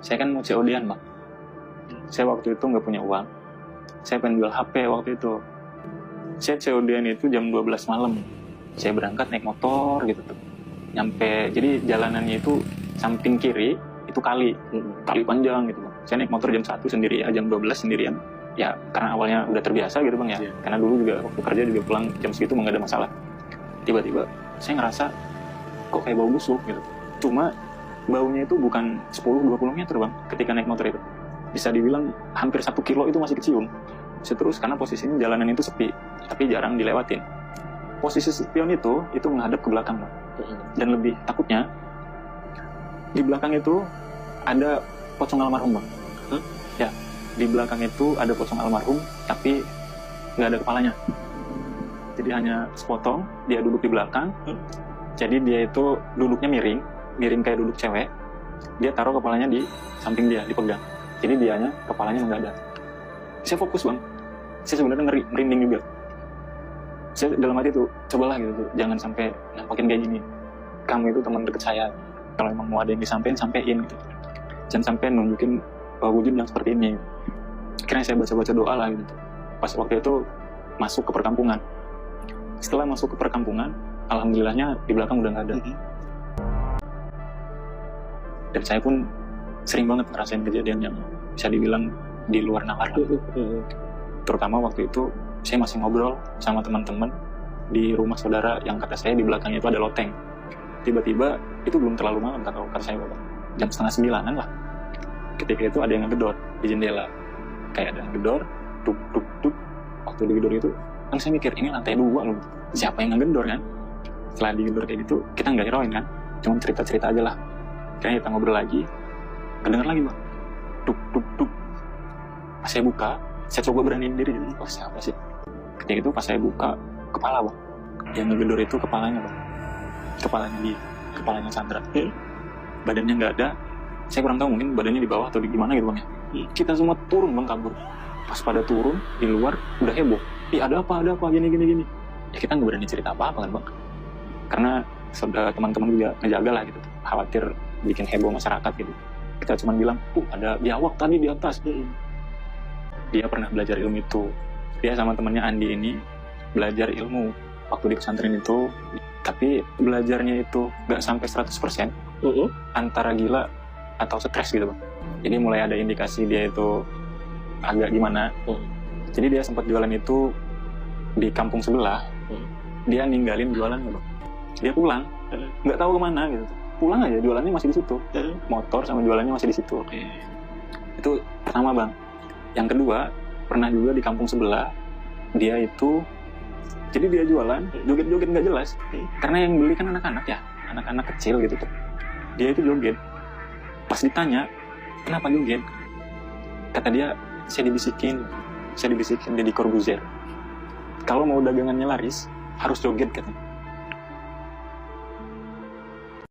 Saya kan mau COD-an bang. Saya waktu itu nggak punya uang. Saya pengen jual HP waktu itu. Saya COD-an itu jam 12 malam. Saya berangkat naik motor gitu tuh. Nyampe, jadi jalanannya itu samping kiri itu kali panjang gitu bang. Saya naik motor jam 1 sendirian, jam 12 sendirian. Ya karena awalnya udah terbiasa gitu bang ya. Karena dulu juga waktu kerja juga pulang jam segitu nggak ada masalah. Tiba-tiba saya ngerasa kok kayak bau busuk gitu. Cuma baunya itu bukan 10-20 meter bang ketika naik motor itu. Bisa dibilang hampir 1 kilo itu masih kecium. Terus karena posisinya jalanan itu sepi, tapi jarang dilewatin. Posisi spion itu menghadap ke belakang bang. Dan lebih takutnya di belakang itu ada pocong almarhum bang. Ya, di belakang itu ada pocong almarhum tapi nggak ada kepalanya. Jadi hanya sepotong, dia duduk di belakang. Jadi dia itu duduknya miring kayak duduk cewek. Dia taruh kepalanya di samping dia, dipegang. Jadi dianya kepalanya nggak ada. Saya fokus bang. Saya sebenarnya merinding juga. Saya dalam hati tuh, cobalah gitu tuh, jangan sampai nampakin kayak gini. Kamu itu teman deket saya. Kalau emang mau ada yang disampaikan, sampein gitu. Jangan sampai nunjukin wujud yang seperti ini. Akhirnya saya baca-baca doa lah gitu. Pas waktu itu masuk ke perkampungan. Setelah masuk ke perkampungan, alhamdulillahnya di belakang udah nggak ada. Dan saya pun sering banget ngerasain kejadian yang bisa dibilang di luar nalar. Terutama waktu itu saya masih ngobrol sama teman-teman di rumah saudara yang kata saya di belakangnya itu ada loteng. Tiba-tiba itu belum terlalu malam kata saya bapak, jam 8:30 lah. Ketika itu ada yang ngegedor di jendela, kayak ada yang ngegedor, duk duk duk. Waktu digedor itu kan saya mikir ini lantai 2 loh, siapa yang ngegedor kan? Setelah digedor kayak gitu kita nggak heroin kan, cuma cerita-cerita aja lah. Kayaknya kita ngobrol lagi, kedengar lagi bang, duk duk duk. Pas saya buka, saya coba beraniin diri, oh siapa sih? Ketika itu pas saya buka, kepala bang, yang ngegedor itu kepalanya bang, kepalanya Sandra. Badannya nggak ada, saya kurang tahu mungkin badannya di bawah atau di gimana gitu bang ya. Kita semua turun bang, kabur. Pas pada turun di luar udah heboh, ada apa gini. Ya kita nggak berani cerita apa-apa kan bang, karena saudara teman-teman juga ngejaga lah gitu, khawatir bikin heboh masyarakat gitu. Kita cuma bilang, ada biawak tadi di atas. Dia pernah belajar ilmu itu. Dia sama temannya Andi ini belajar ilmu waktu di pesantren itu, tapi belajarnya itu nggak sampai 100%, antara gila atau stres gitu bang. Jadi mulai ada indikasi dia itu agak gimana. Jadi dia sempat jualan itu di kampung sebelah. Dia ninggalin jualannya bang. Dia pulang, nggak tahu kemana gitu. Pulang aja, jualannya masih di situ. Motor sama jualannya masih di situ. Itu pertama bang. Yang kedua, pernah juga di kampung sebelah, dia itu, jadi dia jualan, joget-joget nggak jelas. Karena yang beli kan anak-anak ya, anak-anak kecil gitu tuh. Dia itu joget. Pas ditanya, kenapa joget? Kata dia, saya dibisikin Deddy Corbuzier. Kalau mau dagangannya laris, harus joget katanya.